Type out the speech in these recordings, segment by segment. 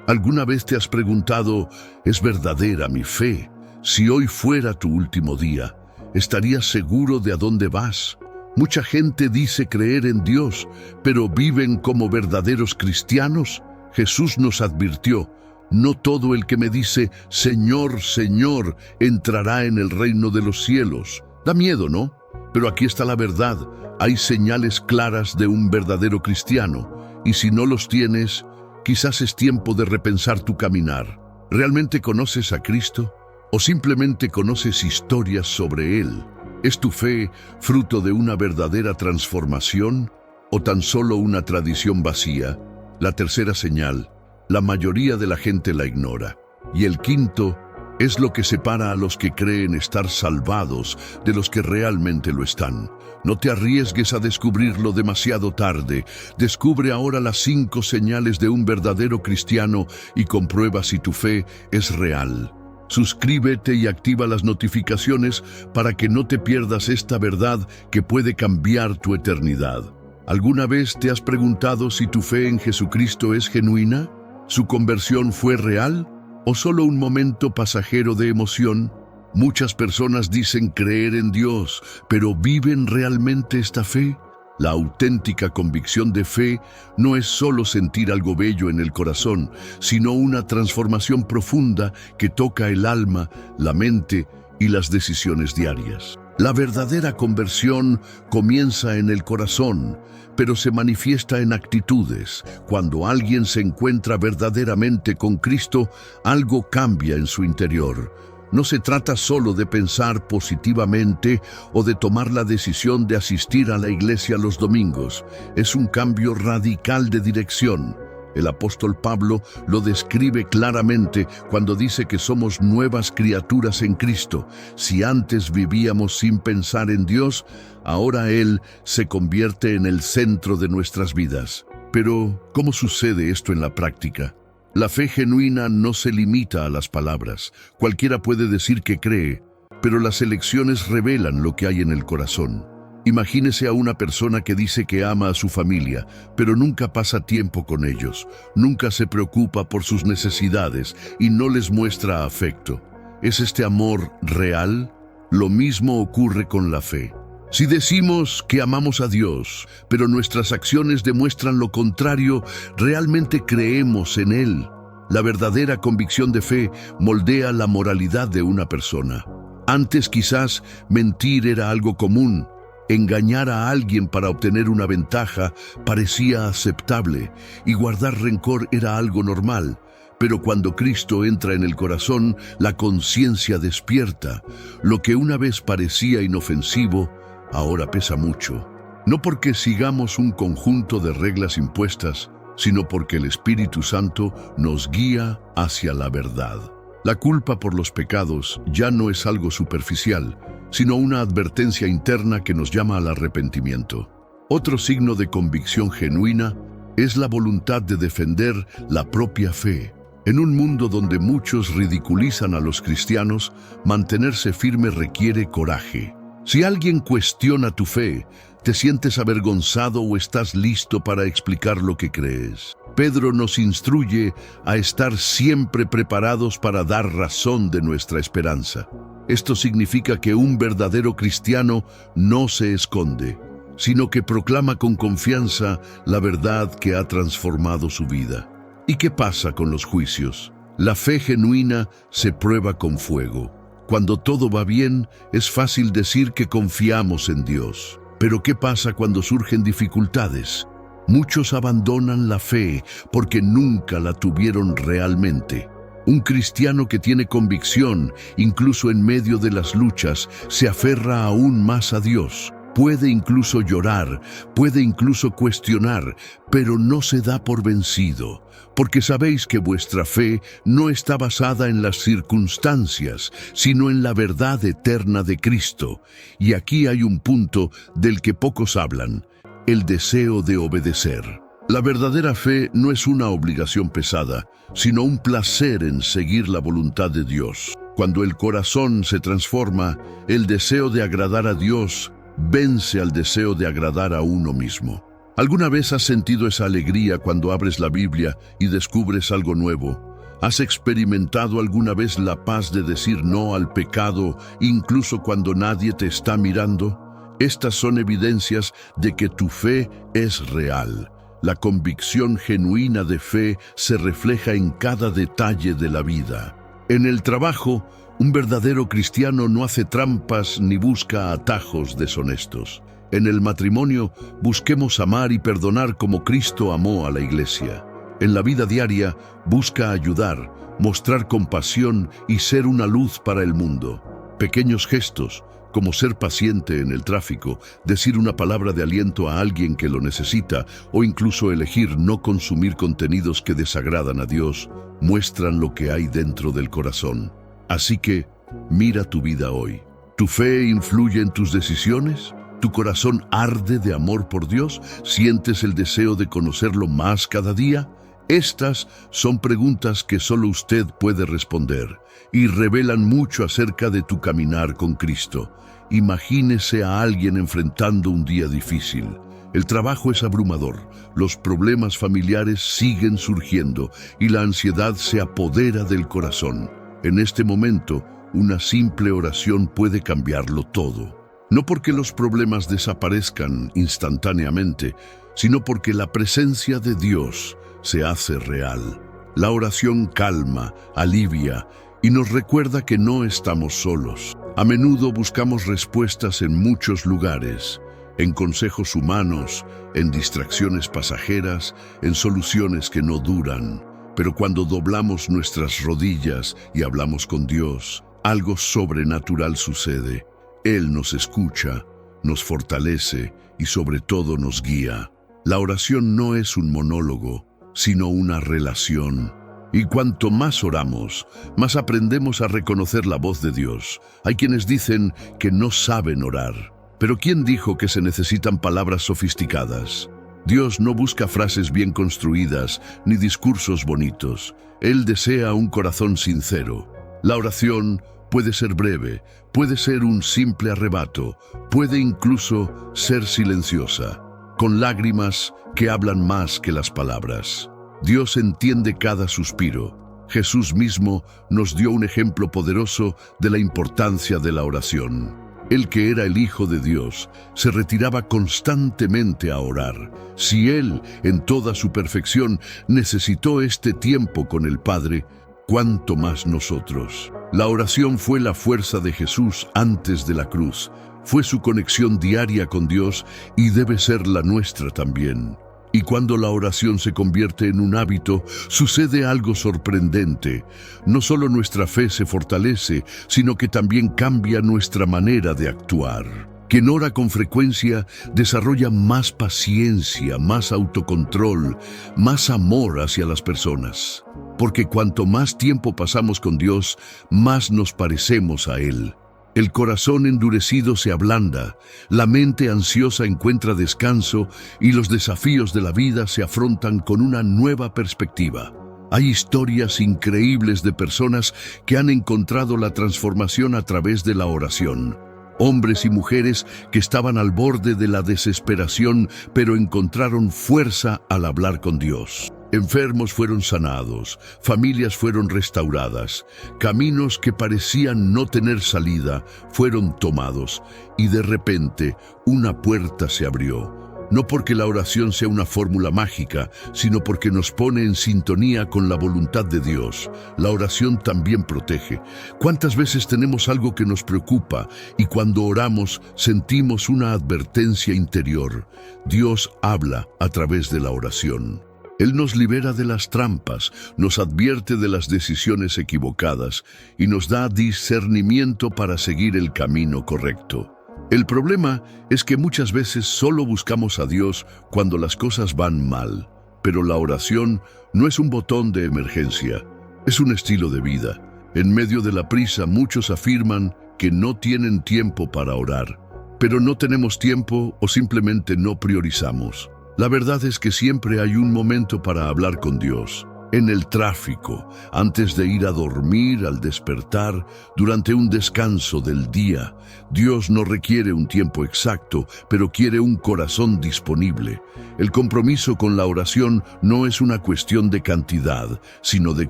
¿Alguna vez te has preguntado, ¿es verdadera mi fe? Si hoy fuera tu último día, ¿estarías seguro de a dónde vas? Mucha gente dice creer en Dios, pero ¿viven como verdaderos cristianos? Jesús nos advirtió, no todo el que me dice, Señor, Señor, entrará en el reino de los cielos. Da miedo, ¿no? Pero aquí está la verdad. Hay señales claras de un verdadero cristiano, y si no los tienes, quizás es tiempo de repensar tu caminar. ¿Realmente conoces a Cristo? ¿O simplemente conoces historias sobre Él? ¿Es tu fe fruto de una verdadera transformación o tan solo una tradición vacía? La tercera señal, la mayoría de la gente la ignora. Y el quinto, es lo que separa a los que creen estar salvados de los que realmente lo están. No te arriesgues a descubrirlo demasiado tarde. Descubre ahora las 5 señales de un verdadero cristiano y comprueba si tu fe es real. Suscríbete y activa las notificaciones para que no te pierdas esta verdad que puede cambiar tu eternidad. ¿Alguna vez te has preguntado si tu fe en Jesucristo es genuina? ¿Su conversión fue real? ¿O solo un momento pasajero de emoción? Muchas personas dicen creer en Dios, pero ¿viven realmente esta fe? La auténtica convicción de fe no es solo sentir algo bello en el corazón, sino una transformación profunda que toca el alma, la mente y las decisiones diarias. La verdadera conversión comienza en el corazón, pero se manifiesta en actitudes. Cuando alguien se encuentra verdaderamente con Cristo, algo cambia en su interior. No se trata solo de pensar positivamente o de tomar la decisión de asistir a la iglesia los domingos. Es un cambio radical de dirección. El apóstol Pablo lo describe claramente cuando dice que somos nuevas criaturas en Cristo. Si antes vivíamos sin pensar en Dios, ahora Él se convierte en el centro de nuestras vidas. Pero, ¿cómo sucede esto en la práctica? La fe genuina no se limita a las palabras. Cualquiera puede decir que cree, pero las elecciones revelan lo que hay en el corazón. Imagínese a una persona que dice que ama a su familia, pero nunca pasa tiempo con ellos, nunca se preocupa por sus necesidades y no les muestra afecto. ¿Es este amor real? Lo mismo ocurre con la fe. Si decimos que amamos a Dios, pero nuestras acciones demuestran lo contrario, realmente creemos en Él. La verdadera convicción de fe moldea la moralidad de una persona. Antes quizás mentir era algo común. Engañar a alguien para obtener una ventaja parecía aceptable y guardar rencor era algo normal. Pero cuando Cristo entra en el corazón, la conciencia despierta. Lo que una vez parecía inofensivo, ahora pesa mucho. No porque sigamos un conjunto de reglas impuestas, sino porque el Espíritu Santo nos guía hacia la verdad. La culpa por los pecados ya no es algo superficial, sino una advertencia interna que nos llama al arrepentimiento. Otro signo de convicción genuina es la voluntad de defender la propia fe. En un mundo donde muchos ridiculizan a los cristianos, mantenerse firme requiere coraje. Si alguien cuestiona tu fe, ¿te sientes avergonzado o estás listo para explicar lo que crees? Pedro nos instruye a estar siempre preparados para dar razón de nuestra esperanza. Esto significa que un verdadero cristiano no se esconde, sino que proclama con confianza la verdad que ha transformado su vida. ¿Y qué pasa con los juicios? La fe genuina se prueba con fuego. Cuando todo va bien, es fácil decir que confiamos en Dios. Pero ¿qué pasa cuando surgen dificultades? Muchos abandonan la fe porque nunca la tuvieron realmente. Un cristiano que tiene convicción, incluso en medio de las luchas, se aferra aún más a Dios. Puede incluso llorar, puede incluso cuestionar, pero no se da por vencido, porque sabéis que vuestra fe no está basada en las circunstancias, sino en la verdad eterna de Cristo. Y aquí hay un punto del que pocos hablan: el deseo de obedecer. La verdadera fe no es una obligación pesada, sino un placer en seguir la voluntad de Dios. Cuando el corazón se transforma, el deseo de agradar a Dios vence al deseo de agradar a uno mismo. ¿Alguna vez has sentido esa alegría cuando abres la Biblia y descubres algo nuevo? ¿Has experimentado alguna vez la paz de decir no al pecado, incluso cuando nadie te está mirando? Estas son evidencias de que tu fe es real. La convicción genuina de fe se refleja en cada detalle de la vida. En el trabajo, un verdadero cristiano no hace trampas ni busca atajos deshonestos. En el matrimonio, busquemos amar y perdonar como Cristo amó a la iglesia. En la vida diaria, busca ayudar, mostrar compasión y ser una luz para el mundo. Pequeños gestos, como ser paciente en el tráfico, decir una palabra de aliento a alguien que lo necesita o incluso elegir no consumir contenidos que desagradan a Dios, muestran lo que hay dentro del corazón. Así que, mira tu vida hoy. ¿Tu fe influye en tus decisiones? ¿Tu corazón arde de amor por Dios? ¿Sientes el deseo de conocerlo más cada día? Estas son preguntas que solo usted puede responder y revelan mucho acerca de tu caminar con Cristo. Imagínese a alguien enfrentando un día difícil. El trabajo es abrumador, los problemas familiares siguen surgiendo y la ansiedad se apodera del corazón. En este momento, una simple oración puede cambiarlo todo. No porque los problemas desaparezcan instantáneamente, sino porque la presencia de Dios se hace real. La oración calma, alivia y nos recuerda que no estamos solos. A menudo buscamos respuestas en muchos lugares, en consejos humanos, en distracciones pasajeras, en soluciones que no duran. Pero cuando doblamos nuestras rodillas y hablamos con Dios, algo sobrenatural sucede. Él nos escucha, nos fortalece y sobre todo nos guía. La oración no es un monólogo, sino una relación. Y cuanto más oramos, más aprendemos a reconocer la voz de Dios. Hay quienes dicen que no saben orar. Pero ¿quién dijo que se necesitan palabras sofisticadas? Dios no busca frases bien construidas ni discursos bonitos. Él desea un corazón sincero. La oración puede ser breve, puede ser un simple arrebato, puede incluso ser silenciosa, con lágrimas que hablan más que las palabras. Dios entiende cada suspiro. Jesús mismo nos dio un ejemplo poderoso de la importancia de la oración. Él, que era el Hijo de Dios, se retiraba constantemente a orar. Si Él, en toda su perfección, necesitó este tiempo con el Padre, ¿cuánto más nosotros? La oración fue la fuerza de Jesús antes de la cruz. Fue su conexión diaria con Dios y debe ser la nuestra también. Y cuando la oración se convierte en un hábito, sucede algo sorprendente. No solo nuestra fe se fortalece, sino que también cambia nuestra manera de actuar. Quien ora con frecuencia desarrolla más paciencia, más autocontrol, más amor hacia las personas. Porque cuanto más tiempo pasamos con Dios, más nos parecemos a Él. El corazón endurecido se ablanda, la mente ansiosa encuentra descanso y los desafíos de la vida se afrontan con una nueva perspectiva. Hay historias increíbles de personas que han encontrado la transformación a través de la oración. Hombres y mujeres que estaban al borde de la desesperación, pero encontraron fuerza al hablar con Dios. Enfermos fueron sanados, familias fueron restauradas, caminos que parecían no tener salida fueron tomados y de repente una puerta se abrió. No porque la oración sea una fórmula mágica, sino porque nos pone en sintonía con la voluntad de Dios. La oración también protege. ¿Cuántas veces tenemos algo que nos preocupa y cuando oramos sentimos una advertencia interior? Dios habla a través de la oración. Él nos libera de las trampas, nos advierte de las decisiones equivocadas y nos da discernimiento para seguir el camino correcto. El problema es que muchas veces solo buscamos a Dios cuando las cosas van mal, pero la oración no es un botón de emergencia, es un estilo de vida. En medio de la prisa, muchos afirman que no tienen tiempo para orar, pero no tenemos tiempo o simplemente no priorizamos. La verdad es que siempre hay un momento para hablar con Dios. En el tráfico, antes de ir a dormir, al despertar, durante un descanso del día. Dios no requiere un tiempo exacto, pero quiere un corazón disponible. El compromiso con la oración no es una cuestión de cantidad, sino de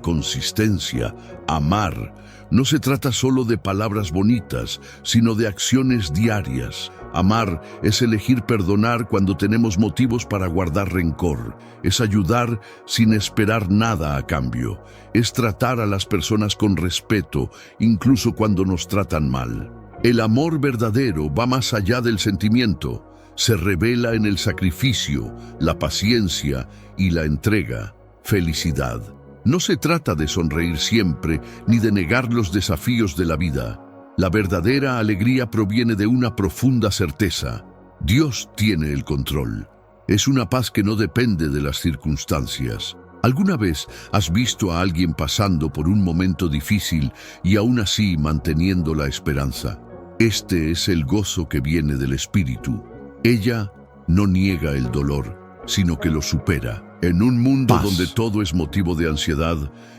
consistencia. Amar no se trata solo de palabras bonitas, sino de acciones diarias. Amar es elegir perdonar cuando tenemos motivos para guardar rencor. Es ayudar sin esperar nada a cambio. Es tratar a las personas con respeto, incluso cuando nos tratan mal. El amor verdadero va más allá del sentimiento. Se revela en el sacrificio, la paciencia y la entrega. Felicidad. No se trata de sonreír siempre ni de negar los desafíos de la vida. La verdadera alegría proviene de una profunda certeza. Dios tiene el control. Es una paz que no depende de las circunstancias. ¿Alguna vez has visto a alguien pasando por un momento difícil y aún así manteniendo la esperanza? Este es el gozo que viene del Espíritu. Ella no niega el dolor, sino que lo supera. En un mundo donde todo es motivo de ansiedad,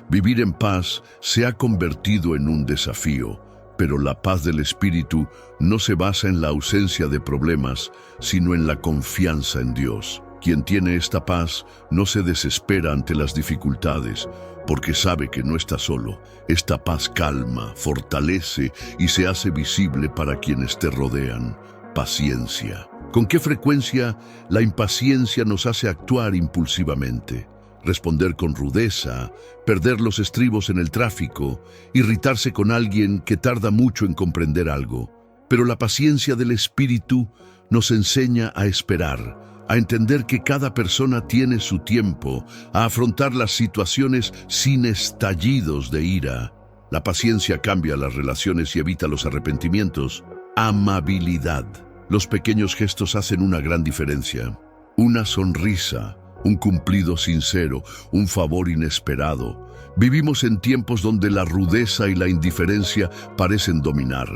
vivir en paz se ha convertido en un desafío. Pero la paz del Espíritu no se basa en la ausencia de problemas, sino en la confianza en Dios. Quien tiene esta paz no se desespera ante las dificultades, porque sabe que no está solo. Esta paz calma, fortalece y se hace visible para quienes te rodean. Paciencia. ¿Con qué frecuencia la impaciencia nos hace actuar impulsivamente? Responder con rudeza, perder los estribos en el tráfico, irritarse con alguien que tarda mucho en comprender algo. Pero la paciencia del Espíritu nos enseña a esperar, a entender que cada persona tiene su tiempo, a afrontar las situaciones sin estallidos de ira. La paciencia cambia las relaciones y evita los arrepentimientos. Amabilidad. Los pequeños gestos hacen una gran diferencia. Una sonrisa, un cumplido sincero, un favor inesperado. Vivimos en tiempos donde la rudeza y la indiferencia parecen dominar.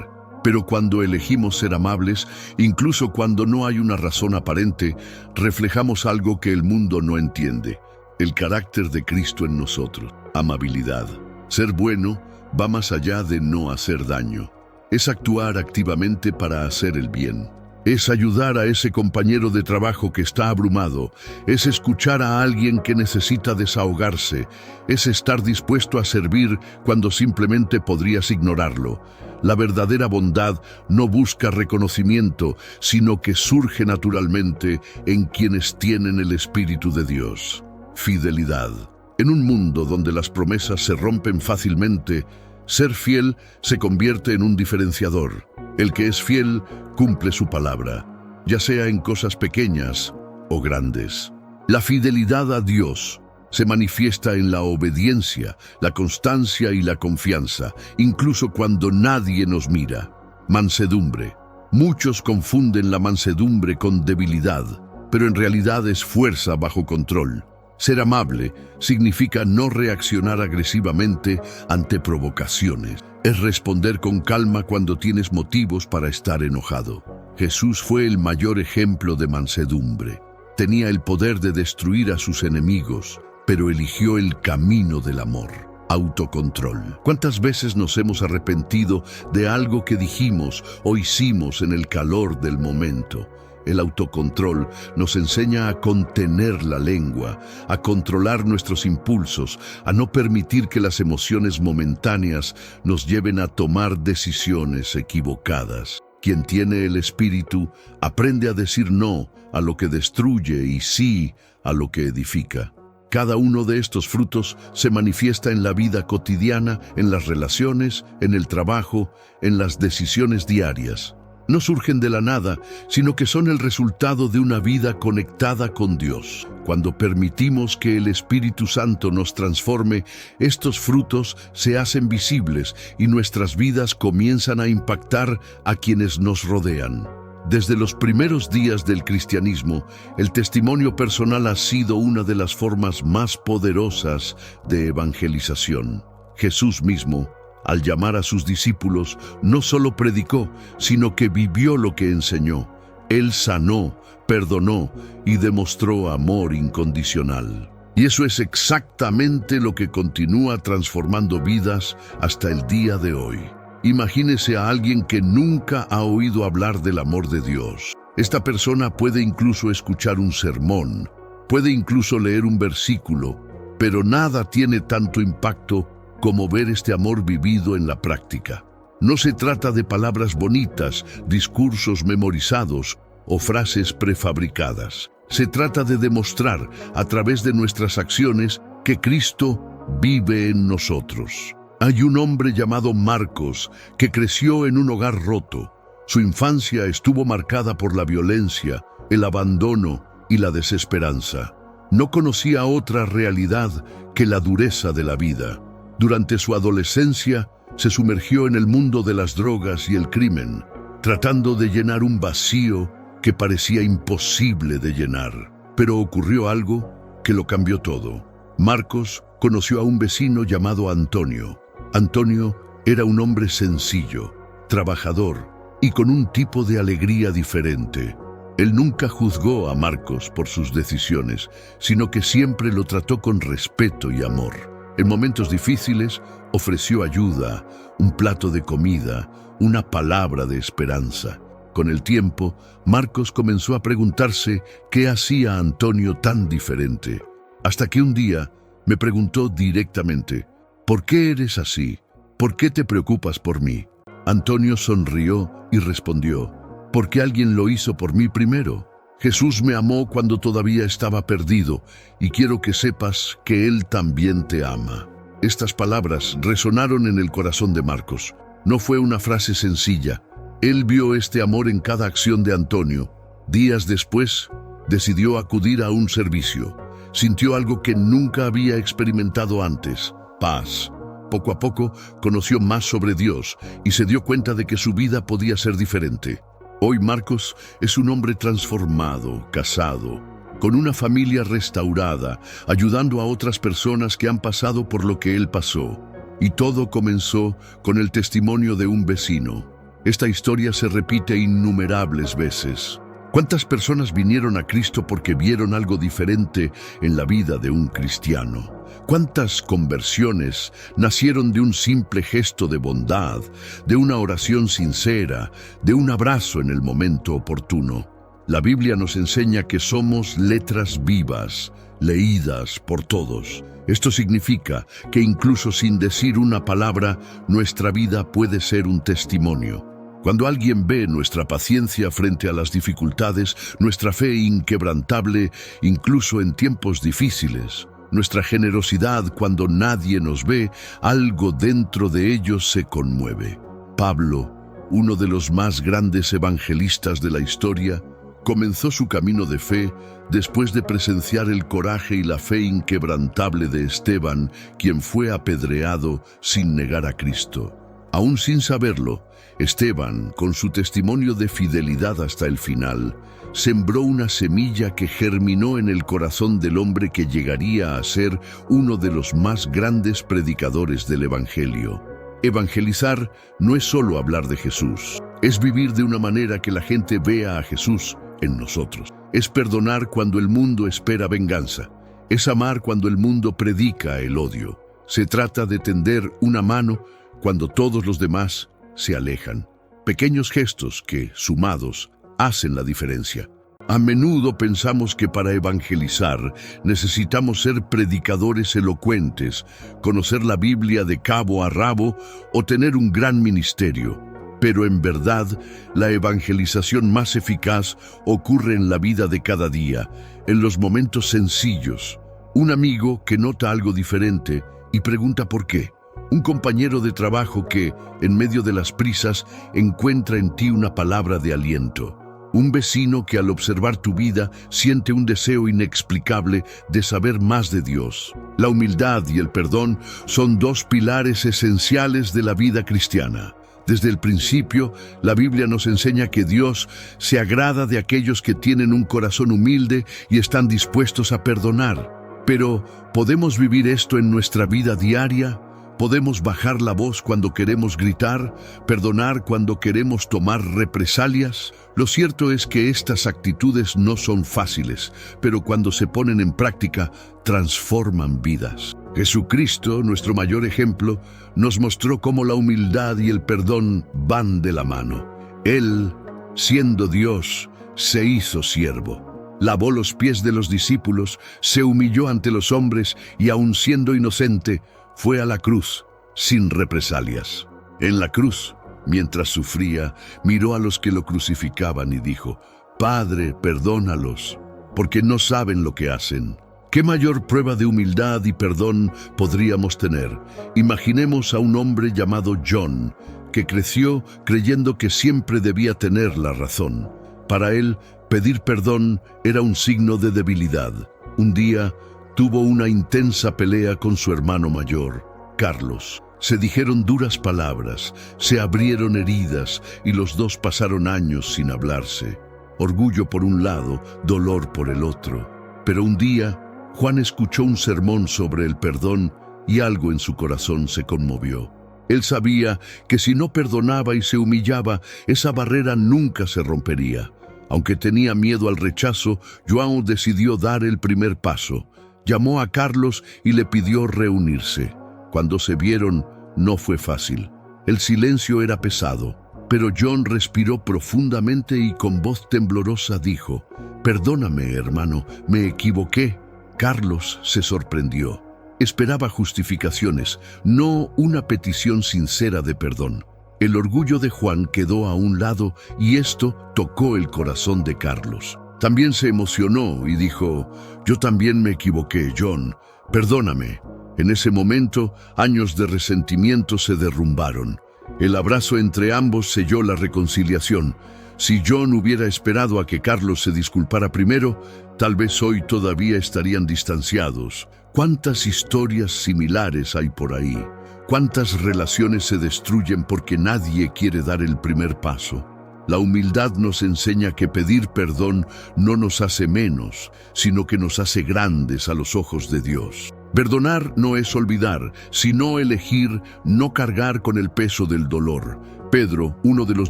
Pero cuando elegimos ser amables, incluso cuando no hay una razón aparente, reflejamos algo que el mundo no entiende: el carácter de Cristo en nosotros. Amabilidad. Ser bueno va más allá de no hacer daño. Es actuar activamente para hacer el bien. Es ayudar a ese compañero de trabajo que está abrumado. Es escuchar a alguien que necesita desahogarse. Es estar dispuesto a servir cuando simplemente podrías ignorarlo. La verdadera bondad no busca reconocimiento, sino que surge naturalmente en quienes tienen el Espíritu de Dios. Fidelidad. En un mundo donde las promesas se rompen fácilmente, ser fiel se convierte en un diferenciador. El que es fiel cumple su palabra, ya sea en cosas pequeñas o grandes. La fidelidad a Dios se manifiesta en la obediencia, la constancia y la confianza, incluso cuando nadie nos mira. Mansedumbre. Muchos confunden la mansedumbre con debilidad, pero en realidad es fuerza bajo control. Ser amable significa no reaccionar agresivamente ante provocaciones. Es responder con calma cuando tienes motivos para estar enojado. Jesús fue el mayor ejemplo de mansedumbre. Tenía el poder de destruir a sus enemigos, pero eligió el camino del amor. Autocontrol. ¿Cuántas veces nos hemos arrepentido de algo que dijimos o hicimos en el calor del momento? El autocontrol nos enseña a contener la lengua, a controlar nuestros impulsos, a no permitir que las emociones momentáneas nos lleven a tomar decisiones equivocadas. Quien tiene el Espíritu aprende a decir no a lo que destruye y sí a lo que edifica. Cada uno de estos frutos se manifiesta en la vida cotidiana, en las relaciones, en el trabajo, en las decisiones diarias. No surgen de la nada, sino que son el resultado de una vida conectada con Dios. Cuando permitimos que el Espíritu Santo nos transforme, estos frutos se hacen visibles y nuestras vidas comienzan a impactar a quienes nos rodean. Desde los primeros días del cristianismo, el testimonio personal ha sido una de las formas más poderosas de evangelización. Jesús mismo, al llamar a sus discípulos, no solo predicó, sino que vivió lo que enseñó. Él sanó, perdonó y demostró amor incondicional. Y eso es exactamente lo que continúa transformando vidas hasta el día de hoy. Imagínese a alguien que nunca ha oído hablar del amor de Dios. Esta persona puede incluso escuchar un sermón, puede incluso leer un versículo, pero nada tiene tanto impacto como ver este amor vivido en la práctica. No se trata de palabras bonitas, discursos memorizados o frases prefabricadas. Se trata de demostrar a través de nuestras acciones que Cristo vive en nosotros. Hay un hombre llamado Marcos que creció en un hogar roto. Su infancia estuvo marcada por la violencia, el abandono y la desesperanza. No conocía otra realidad que la dureza de la vida. Durante su adolescencia se sumergió en el mundo de las drogas y el crimen, tratando de llenar un vacío que parecía imposible de llenar. Pero ocurrió algo que lo cambió todo. Marcos conoció a un vecino llamado Antonio. Antonio era un hombre sencillo, trabajador y con un tipo de alegría diferente. Él nunca juzgó a Marcos por sus decisiones, sino que siempre lo trató con respeto y amor. En momentos difíciles ofreció ayuda, un plato de comida, una palabra de esperanza. Con el tiempo, Marcos comenzó a preguntarse qué hacía a Antonio tan diferente. Hasta que un día me preguntó directamente: ¿por qué eres así? ¿Por qué te preocupas por mí? Antonio sonrió y respondió: porque alguien lo hizo por mí primero. Jesús me amó cuando todavía estaba perdido y quiero que sepas que Él también te ama. Estas palabras resonaron en el corazón de Marcos. No fue una frase sencilla. Él vio este amor en cada acción de Antonio. Días después, decidió acudir a un servicio. Sintió algo que nunca había experimentado antes: paz. Poco a poco conoció más sobre Dios y se dio cuenta de que su vida podía ser diferente. Hoy Marcos es un hombre transformado, casado, con una familia restaurada, ayudando a otras personas que han pasado por lo que él pasó. Y todo comenzó con el testimonio de un vecino. Esta historia se repite innumerables veces. ¿Cuántas personas vinieron a Cristo porque vieron algo diferente en la vida de un cristiano? ¿Cuántas conversiones nacieron de un simple gesto de bondad, de una oración sincera, de un abrazo en el momento oportuno? La Biblia nos enseña que somos letras vivas, leídas por todos. Esto significa que incluso sin decir una palabra, nuestra vida puede ser un testimonio. Cuando alguien ve nuestra paciencia frente a las dificultades, nuestra fe inquebrantable, incluso en tiempos difíciles, nuestra generosidad cuando nadie nos ve, algo dentro de ellos se conmueve. Pablo, uno de los más grandes evangelistas de la historia, comenzó su camino de fe después de presenciar el coraje y la fe inquebrantable de Esteban, quien fue apedreado sin negar a Cristo. Aún sin saberlo, Esteban, con su testimonio de fidelidad hasta el final, sembró una semilla que germinó en el corazón del hombre que llegaría a ser uno de los más grandes predicadores del Evangelio. Evangelizar no es solo hablar de Jesús, es vivir de una manera que la gente vea a Jesús en nosotros. Es perdonar cuando el mundo espera venganza, es amar cuando el mundo predica el odio. Se trata de tender una mano cuando todos los demás se alejan. Pequeños gestos que, sumados, hacen la diferencia. A menudo pensamos que para evangelizar necesitamos ser predicadores elocuentes, conocer la Biblia de cabo a rabo o tener un gran ministerio. Pero en verdad, la evangelización más eficaz ocurre en la vida de cada día, en los momentos sencillos. Un amigo que nota algo diferente y pregunta por qué. Un compañero de trabajo que, en medio de las prisas, encuentra en ti una palabra de aliento. Un vecino que al observar tu vida siente un deseo inexplicable de saber más de Dios. La humildad y el perdón son dos pilares esenciales de la vida cristiana. Desde el principio, la Biblia nos enseña que Dios se agrada de aquellos que tienen un corazón humilde y están dispuestos a perdonar. Pero, ¿podemos vivir esto en nuestra vida diaria? Podemos bajar la voz cuando queremos gritar, perdonar cuando queremos tomar represalias. Lo cierto es que estas actitudes no son fáciles, pero cuando se ponen en práctica, transforman vidas. Jesucristo, nuestro mayor ejemplo, nos mostró cómo la humildad y el perdón van de la mano. Él, siendo Dios, se hizo siervo. Lavó los pies de los discípulos, se humilló ante los hombres y, aun siendo inocente, fue a la cruz, sin represalias. En la cruz, mientras sufría, miró a los que lo crucificaban y dijo: «Padre, perdónalos, porque no saben lo que hacen». ¿Qué mayor prueba de humildad y perdón podríamos tener? Imaginemos a un hombre llamado John, que creció creyendo que siempre debía tener la razón. Para él, pedir perdón era un signo de debilidad. Un día, tuvo una intensa pelea con su hermano mayor, Carlos. Se dijeron duras palabras, se abrieron heridas y los dos pasaron años sin hablarse. Orgullo por un lado, dolor por el otro. Pero un día, Juan escuchó un sermón sobre el perdón y algo en su corazón se conmovió. Él sabía que si no perdonaba y se humillaba, esa barrera nunca se rompería. Aunque tenía miedo al rechazo, João decidió dar el primer paso. Llamó a Carlos y le pidió reunirse. Cuando se vieron, no fue fácil. El silencio era pesado, pero John respiró profundamente y con voz temblorosa dijo: «Perdóname, hermano, me equivoqué». Carlos se sorprendió. Esperaba justificaciones, no una petición sincera de perdón. El orgullo de Juan quedó a un lado y esto tocó el corazón de Carlos. También se emocionó y dijo: «Yo también me equivoqué, John. Perdóname». En ese momento, años de resentimiento se derrumbaron. El abrazo entre ambos selló la reconciliación. Si John hubiera esperado a que Carlos se disculpara primero, tal vez hoy todavía estarían distanciados. ¿Cuántas historias similares hay por ahí? ¿Cuántas relaciones se destruyen porque nadie quiere dar el primer paso? La humildad nos enseña que pedir perdón no nos hace menos, sino que nos hace grandes a los ojos de Dios. Perdonar no es olvidar, sino elegir no cargar con el peso del dolor. Pedro, uno de los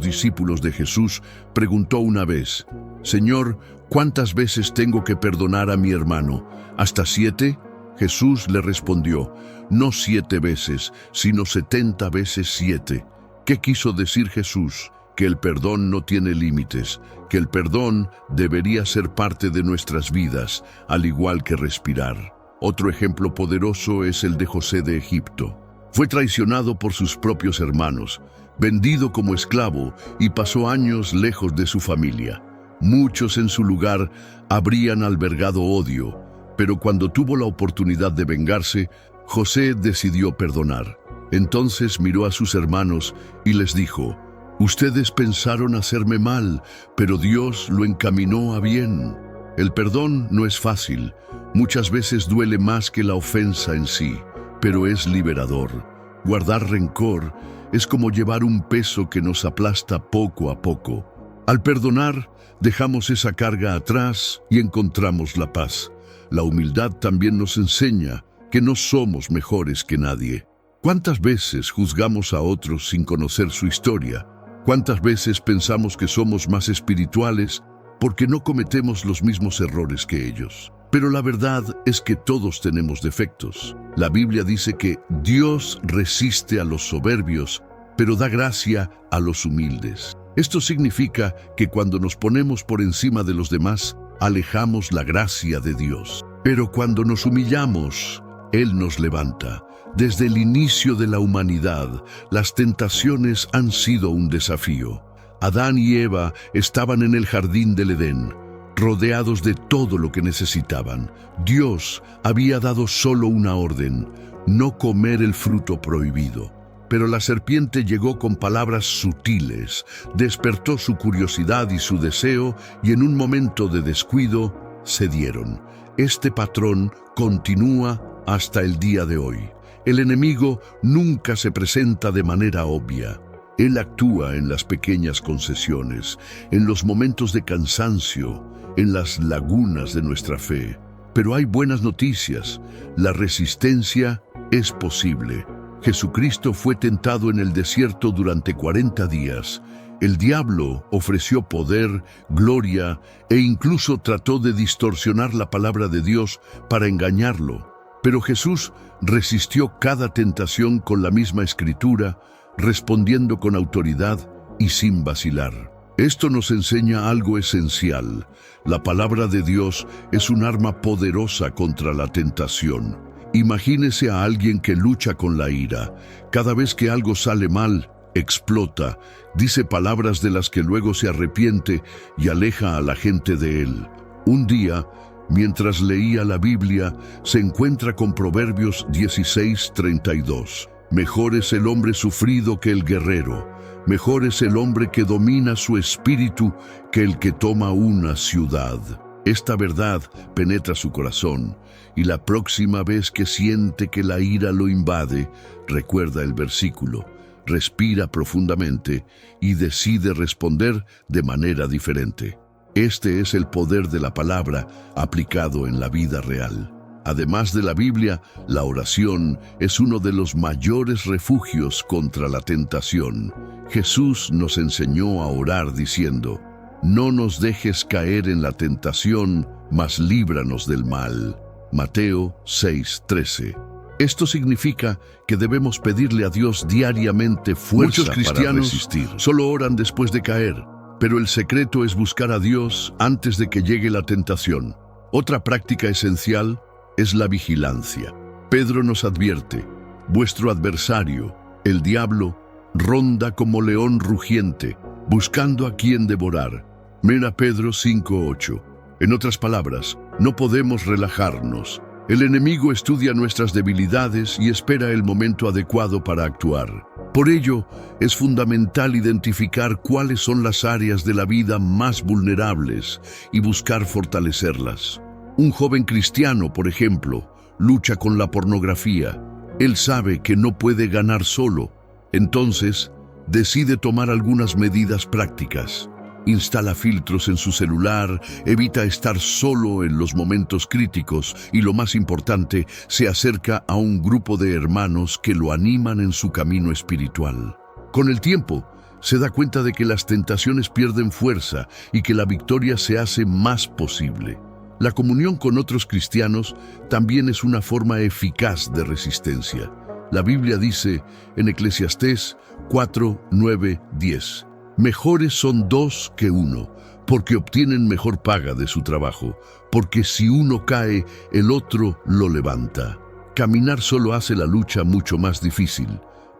discípulos de Jesús, preguntó una vez: «Señor, ¿cuántas veces tengo que perdonar a mi hermano? ¿Hasta 7?» Jesús le respondió: «No 7 veces, sino 70 veces 7». ¿Qué quiso decir Jesús? Que el perdón no tiene límites, que el perdón debería ser parte de nuestras vidas, al igual que respirar. Otro ejemplo poderoso es el de José de Egipto. Fue traicionado por sus propios hermanos, vendido como esclavo y pasó años lejos de su familia. Muchos en su lugar habrían albergado odio, pero cuando tuvo la oportunidad de vengarse, José decidió perdonar. Entonces miró a sus hermanos y les dijo: «Ustedes pensaron hacerme mal, pero Dios lo encaminó a bien». El perdón no es fácil. Muchas veces duele más que la ofensa en sí, pero es liberador. Guardar rencor es como llevar un peso que nos aplasta poco a poco. Al perdonar, dejamos esa carga atrás y encontramos la paz. La humildad también nos enseña que no somos mejores que nadie. ¿Cuántas veces juzgamos a otros sin conocer su historia? ¿Cuántas veces pensamos que somos más espirituales porque no cometemos los mismos errores que ellos? Pero la verdad es que todos tenemos defectos. La Biblia dice que Dios resiste a los soberbios, pero da gracia a los humildes. Esto significa que cuando nos ponemos por encima de los demás, alejamos la gracia de Dios. Pero cuando nos humillamos, Él nos levanta. Desde el inicio de la humanidad, las tentaciones han sido un desafío. Adán y Eva estaban en el jardín del Edén, rodeados de todo lo que necesitaban. Dios había dado solo una orden: no comer el fruto prohibido. Pero la serpiente llegó con palabras sutiles, despertó su curiosidad y su deseo, y en un momento de descuido, cedieron. Este patrón continúa hasta el día de hoy. El enemigo nunca se presenta de manera obvia. Él actúa en las pequeñas concesiones, en los momentos de cansancio, en las lagunas de nuestra fe. Pero hay buenas noticias. La resistencia es posible. Jesucristo fue tentado en el desierto durante 40 días. El diablo ofreció poder, gloria e incluso trató de distorsionar la palabra de Dios para engañarlo. Pero Jesús resistió cada tentación con la misma escritura, respondiendo con autoridad y sin vacilar. Esto nos enseña algo esencial. La palabra de Dios es un arma poderosa contra la tentación. Imagínese a alguien que lucha con la ira. Cada vez que algo sale mal, explota, dice palabras de las que luego se arrepiente y aleja a la gente de él. Un día, mientras leía la Biblia, se encuentra con Proverbios 16:32. Mejor es el hombre sufrido que el guerrero. Mejor es el hombre que domina su espíritu que el que toma una ciudad. Esta verdad penetra su corazón y la próxima vez que siente que la ira lo invade, recuerda el versículo, respira profundamente y decide responder de manera diferente. Este es el poder de la palabra aplicado en la vida real. Además de la Biblia, la oración es uno de los mayores refugios contra la tentación. Jesús nos enseñó a orar diciendo, no nos dejes caer en la tentación, mas líbranos del mal. Mateo 6:13. Esto significa que debemos pedirle a Dios diariamente fuerza para resistir. Muchos cristianos solo oran después de caer, pero el secreto es buscar a Dios antes de que llegue la tentación. Otra práctica esencial es la vigilancia. Pedro nos advierte, vuestro adversario, el diablo, ronda como león rugiente, buscando a quien devorar. Mira Pedro 5:8. En otras palabras, no podemos relajarnos. El enemigo estudia nuestras debilidades y espera el momento adecuado para actuar. Por ello, es fundamental identificar cuáles son las áreas de la vida más vulnerables y buscar fortalecerlas. Un joven cristiano, por ejemplo, lucha con la pornografía. Él sabe que no puede ganar solo. Entonces, decide tomar algunas medidas prácticas. Instala filtros en su celular, evita estar solo en los momentos críticos y, lo más importante, se acerca a un grupo de hermanos que lo animan en su camino espiritual. Con el tiempo, se da cuenta de que las tentaciones pierden fuerza y que la victoria se hace más posible. La comunión con otros cristianos también es una forma eficaz de resistencia. La Biblia dice en Eclesiastés 4:9-10, mejores son dos que uno, porque obtienen mejor paga de su trabajo, porque si uno cae, el otro lo levanta. Caminar solo hace la lucha mucho más difícil,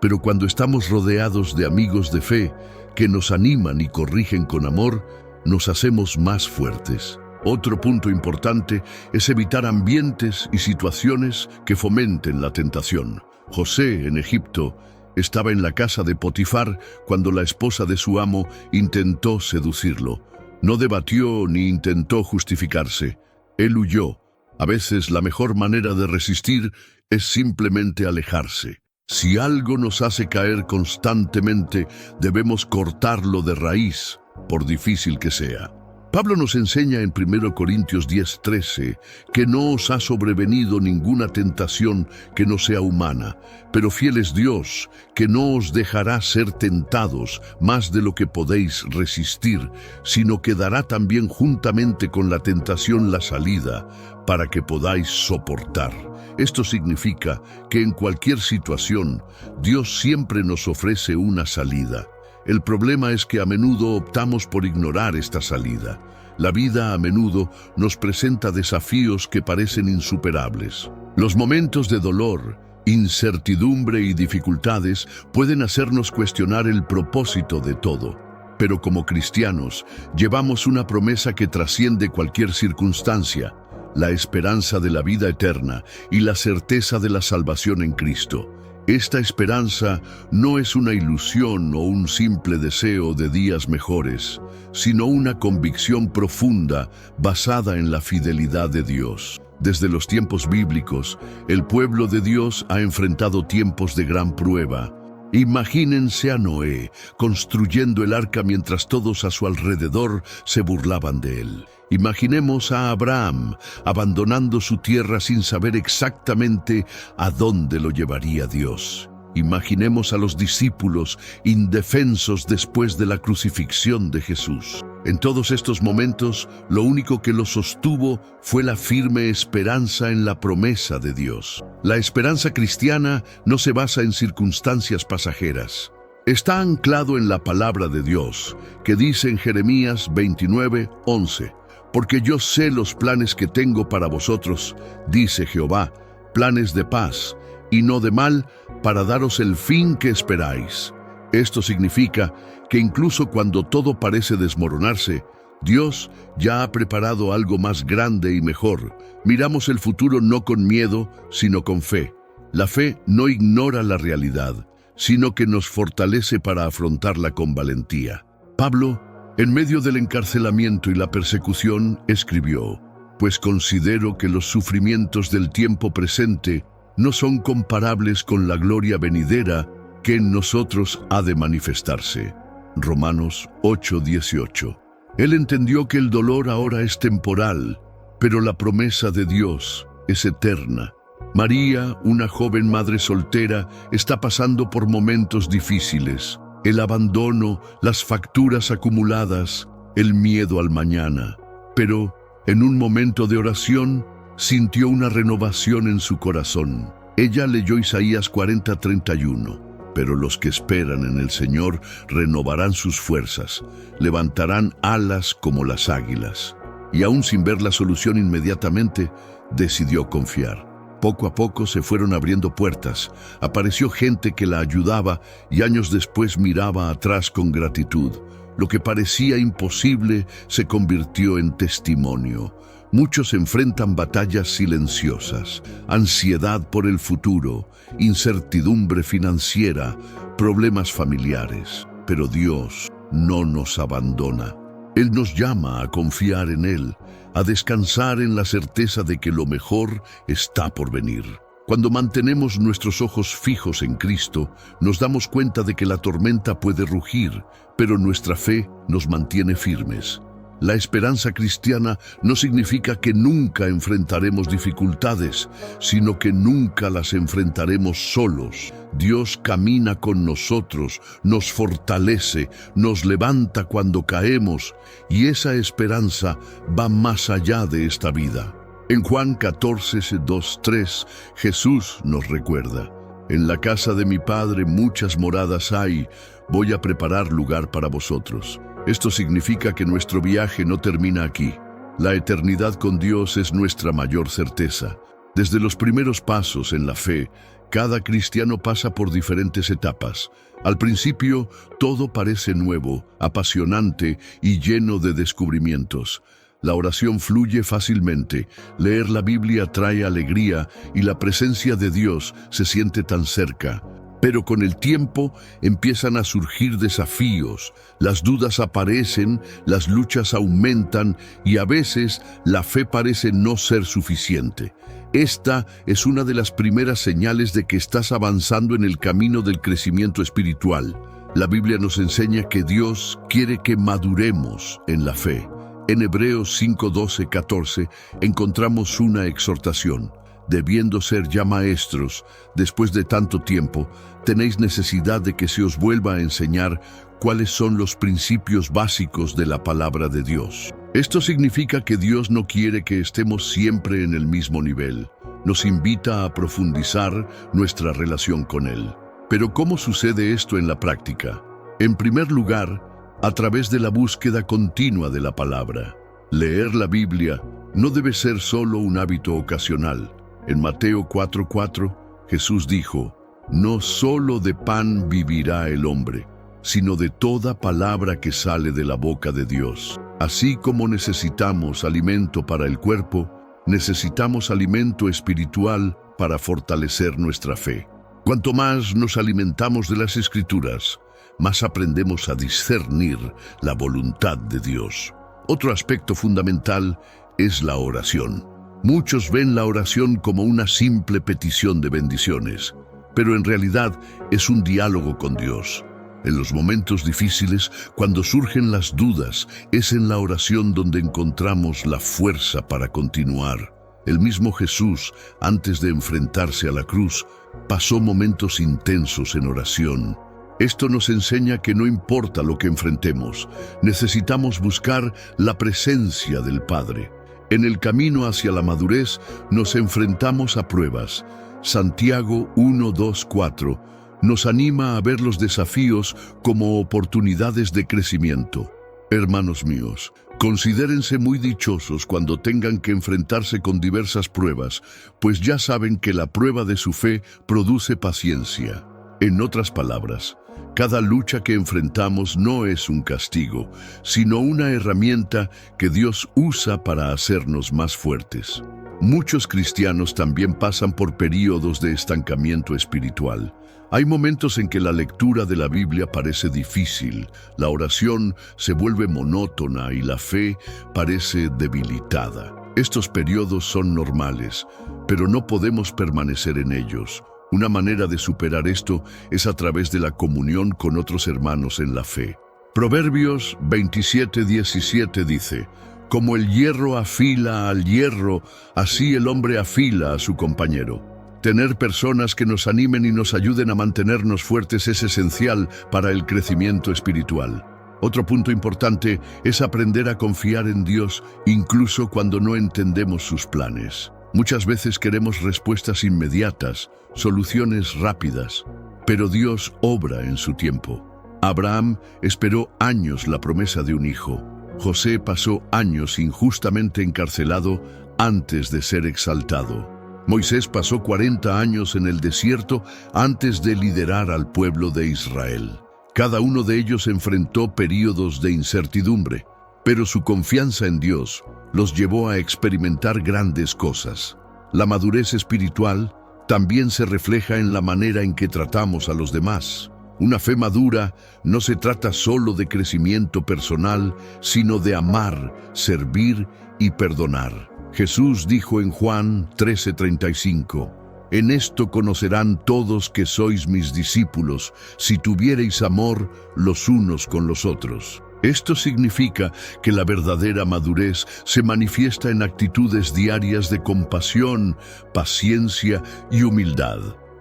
pero cuando estamos rodeados de amigos de fe que nos animan y corrigen con amor, nos hacemos más fuertes. Otro punto importante es evitar ambientes y situaciones que fomenten la tentación. José, en Egipto, estaba en la casa de Potifar cuando la esposa de su amo intentó seducirlo. No debatió ni intentó justificarse. Él huyó. A veces la mejor manera de resistir es simplemente alejarse. Si algo nos hace caer constantemente, debemos cortarlo de raíz, por difícil que sea. Pablo nos enseña en 1 Corintios 10:13 que no os ha sobrevenido ninguna tentación que no sea humana, pero fiel es Dios, que no os dejará ser tentados más de lo que podéis resistir, sino que dará también juntamente con la tentación la salida, para que podáis soportar. Esto significa que en cualquier situación, Dios siempre nos ofrece una salida. El problema es que a menudo optamos por ignorar esta salida. La vida a menudo nos presenta desafíos que parecen insuperables. Los momentos de dolor, incertidumbre y dificultades pueden hacernos cuestionar el propósito de todo. Pero como cristianos, llevamos una promesa que trasciende cualquier circunstancia: la esperanza de la vida eterna y la certeza de la salvación en Cristo. Esta esperanza no es una ilusión o un simple deseo de días mejores, sino una convicción profunda basada en la fidelidad de Dios. Desde los tiempos bíblicos, el pueblo de Dios ha enfrentado tiempos de gran prueba. Imagínense a Noé construyendo el arca mientras todos a su alrededor se burlaban de él. Imaginemos a Abraham abandonando su tierra sin saber exactamente a dónde lo llevaría Dios. Imaginemos a los discípulos indefensos después de la crucifixión de Jesús. En todos estos momentos, lo único que los sostuvo fue la firme esperanza en la promesa de Dios. La esperanza cristiana no se basa en circunstancias pasajeras. Está anclado en la palabra de Dios, que dice en Jeremías 29:11, «Porque yo sé los planes que tengo para vosotros, dice Jehová, planes de paz y no de mal, para daros el fin que esperáis». Esto significa que incluso cuando todo parece desmoronarse, Dios ya ha preparado algo más grande y mejor. Miramos el futuro no con miedo, sino con fe. La fe no ignora la realidad, sino que nos fortalece para afrontarla con valentía. Pablo, en medio del encarcelamiento y la persecución, escribió: «Pues considero que los sufrimientos del tiempo presente no son comparables con la gloria venidera que en nosotros ha de manifestarse». Romanos 8:18. Él entendió que el dolor ahora es temporal, pero la promesa de Dios es eterna. María, una joven madre soltera, está pasando por momentos difíciles. El abandono, las facturas acumuladas, el miedo al mañana. Pero, en un momento de oración, sintió una renovación en su corazón. Ella leyó Isaías 40:31. «Pero los que esperan en el Señor renovarán sus fuerzas, levantarán alas como las águilas». Y aún sin ver la solución inmediatamente, decidió confiar. Poco a poco se fueron abriendo puertas, apareció gente que la ayudaba y años después miraba atrás con gratitud. Lo que parecía imposible se convirtió en testimonio. Muchos enfrentan batallas silenciosas, ansiedad por el futuro, incertidumbre financiera, problemas familiares. Pero Dios no nos abandona. Él nos llama a confiar en Él, a descansar en la certeza de que lo mejor está por venir. Cuando mantenemos nuestros ojos fijos en Cristo, nos damos cuenta de que la tormenta puede rugir, pero nuestra fe nos mantiene firmes. La esperanza cristiana no significa que nunca enfrentaremos dificultades, sino que nunca las enfrentaremos solos. Dios camina con nosotros, nos fortalece, nos levanta cuando caemos, y esa esperanza va más allá de esta vida. En Juan 14:2-3, Jesús nos recuerda: «En la casa de mi Padre muchas moradas hay, voy a preparar lugar para vosotros». Esto significa que nuestro viaje no termina aquí. La eternidad con Dios es nuestra mayor certeza. Desde los primeros pasos en la fe, cada cristiano pasa por diferentes etapas. Al principio, todo parece nuevo, apasionante y lleno de descubrimientos. La oración fluye fácilmente, leer la Biblia trae alegría y la presencia de Dios se siente tan cerca. Pero con el tiempo empiezan a surgir desafíos, las dudas aparecen, las luchas aumentan y a veces la fe parece no ser suficiente. Esta es una de las primeras señales de que estás avanzando en el camino del crecimiento espiritual. La Biblia nos enseña que Dios quiere que maduremos en la fe. En Hebreos 5:12-14 encontramos una exhortación: «Debiendo ser ya maestros, después de tanto tiempo, tenéis necesidad de que se os vuelva a enseñar cuáles son los principios básicos de la palabra de Dios». Esto significa que Dios no quiere que estemos siempre en el mismo nivel. Nos invita a profundizar nuestra relación con Él. Pero ¿cómo sucede esto en la práctica? En primer lugar, a través de la búsqueda continua de la palabra. Leer la Biblia no debe ser solo un hábito ocasional. En Mateo 4:4, Jesús dijo: «No solo de pan vivirá el hombre, sino de toda palabra que sale de la boca de Dios». Así como necesitamos alimento para el cuerpo, necesitamos alimento espiritual para fortalecer nuestra fe. Cuanto más nos alimentamos de las Escrituras, más aprendemos a discernir la voluntad de Dios. Otro aspecto fundamental es la oración. Muchos ven la oración como una simple petición de bendiciones, pero en realidad es un diálogo con Dios. En los momentos difíciles, cuando surgen las dudas, es en la oración donde encontramos la fuerza para continuar. El mismo Jesús, antes de enfrentarse a la cruz, pasó momentos intensos en oración. Esto nos enseña que no importa lo que enfrentemos, necesitamos buscar la presencia del Padre. En el camino hacia la madurez nos enfrentamos a pruebas. Santiago 1:2-4 nos anima a ver los desafíos como oportunidades de crecimiento. Hermanos míos, considérense muy dichosos cuando tengan que enfrentarse con diversas pruebas, pues ya saben que la prueba de su fe produce paciencia. En otras palabras, cada lucha que enfrentamos no es un castigo, sino una herramienta que Dios usa para hacernos más fuertes. Muchos cristianos también pasan por períodos de estancamiento espiritual. Hay momentos en que la lectura de la Biblia parece difícil, la oración se vuelve monótona y la fe parece debilitada. Estos periodos son normales, pero no podemos permanecer en ellos. Una manera de superar esto es a través de la comunión con otros hermanos en la fe. Proverbios 27:17 dice: «Como el hierro afila al hierro, así el hombre afila a su compañero». Tener personas que nos animen y nos ayuden a mantenernos fuertes es esencial para el crecimiento espiritual. Otro punto importante es aprender a confiar en Dios incluso cuando no entendemos sus planes. Muchas veces queremos respuestas inmediatas, soluciones rápidas, pero Dios obra en su tiempo. Abraham esperó años la promesa de un hijo. José pasó años injustamente encarcelado antes de ser exaltado. Moisés pasó 40 años en el desierto antes de liderar al pueblo de Israel. Cada uno de ellos enfrentó períodos de incertidumbre, pero su confianza en Dios los llevó a experimentar grandes cosas. La madurez espiritual también se refleja en la manera en que tratamos a los demás. Una fe madura no se trata solo de crecimiento personal, sino de amar, servir y perdonar. Jesús dijo en Juan 13:35, «En esto conocerán todos que sois mis discípulos, si tuviereis amor los unos con los otros». Esto significa que la verdadera madurez se manifiesta en actitudes diarias de compasión, paciencia y humildad.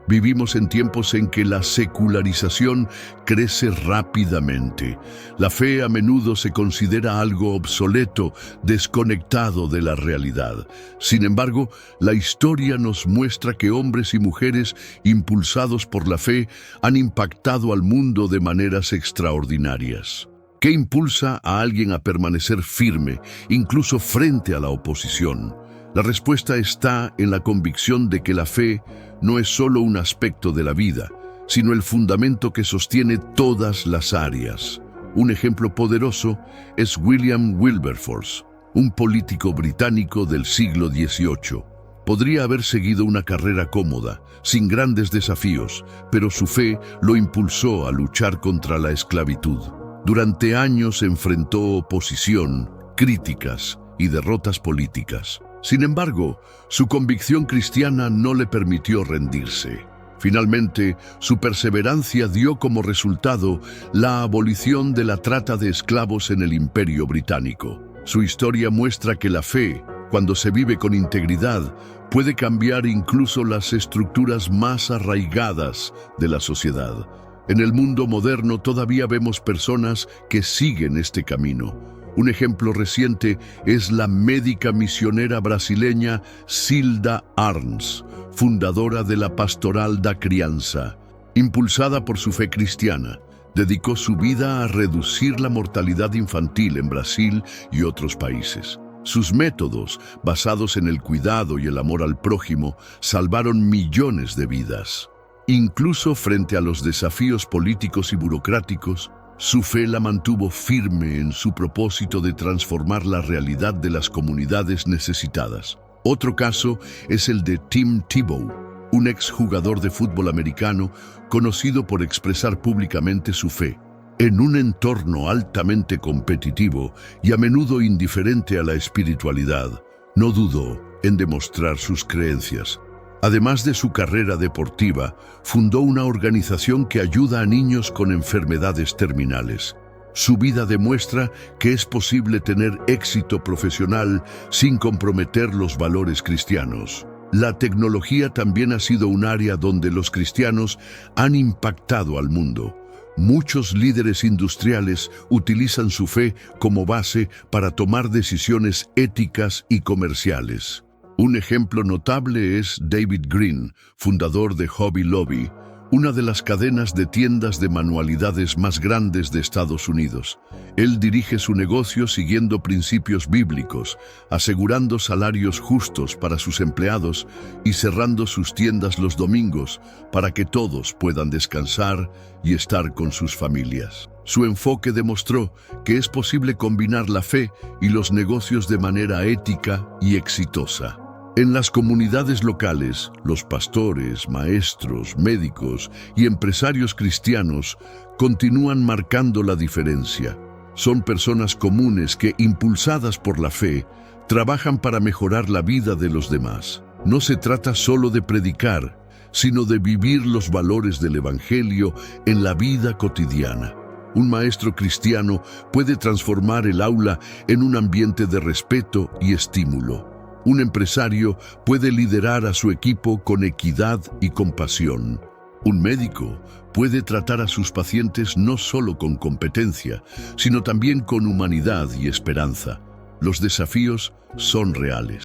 Vivimos en tiempos en que la secularización crece rápidamente. La fe a menudo se considera algo obsoleto, desconectado de la realidad. Sin embargo, la historia nos muestra que hombres y mujeres impulsados por la fe han impactado al mundo de maneras extraordinarias. ¿Qué impulsa a alguien a permanecer firme, incluso frente a la oposición? La respuesta está en la convicción de que la fe no es solo un aspecto de la vida, sino el fundamento que sostiene todas las áreas. Un ejemplo poderoso es William Wilberforce, un político británico del siglo XVIII. Podría haber seguido una carrera cómoda, sin grandes desafíos, pero su fe lo impulsó a luchar contra la esclavitud. Durante años enfrentó oposición, críticas y derrotas políticas. Sin embargo, su convicción cristiana no le permitió rendirse. Finalmente, su perseverancia dio como resultado la abolición de la trata de esclavos en el Imperio Británico. Su historia muestra que la fe, cuando se vive con integridad, puede cambiar incluso las estructuras más arraigadas de la sociedad. En el mundo moderno todavía vemos personas que siguen este camino. Un ejemplo reciente es la médica misionera brasileña Zilda Arns, fundadora de la Pastoral da Criança. Impulsada por su fe cristiana, dedicó su vida a reducir la mortalidad infantil en Brasil y otros países. Sus métodos, basados en el cuidado y el amor al prójimo, salvaron millones de vidas. Incluso frente a los desafíos políticos y burocráticos, su fe la mantuvo firme en su propósito de transformar la realidad de las comunidades necesitadas. Otro caso es el de Tim Tebow, un exjugador de fútbol americano conocido por expresar públicamente su fe. En un entorno altamente competitivo y a menudo indiferente a la espiritualidad, no dudó en demostrar sus creencias. Además de su carrera deportiva, fundó una organización que ayuda a niños con enfermedades terminales. Su vida demuestra que es posible tener éxito profesional sin comprometer los valores cristianos. La tecnología también ha sido un área donde los cristianos han impactado al mundo. Muchos líderes industriales utilizan su fe como base para tomar decisiones éticas y comerciales. Un ejemplo notable es David Green, fundador de Hobby Lobby, una de las cadenas de tiendas de manualidades más grandes de Estados Unidos. Él dirige su negocio siguiendo principios bíblicos, asegurando salarios justos para sus empleados y cerrando sus tiendas los domingos para que todos puedan descansar y estar con sus familias. Su enfoque demostró que es posible combinar la fe y los negocios de manera ética y exitosa. En las comunidades locales, los pastores, maestros, médicos y empresarios cristianos continúan marcando la diferencia. Son personas comunes que, impulsadas por la fe, trabajan para mejorar la vida de los demás. No se trata solo de predicar, sino de vivir los valores del Evangelio en la vida cotidiana. Un maestro cristiano puede transformar el aula en un ambiente de respeto y estímulo. Un empresario puede liderar a su equipo con equidad y compasión. Un médico puede tratar a sus pacientes no solo con competencia, sino también con humanidad y esperanza. Los desafíos son reales.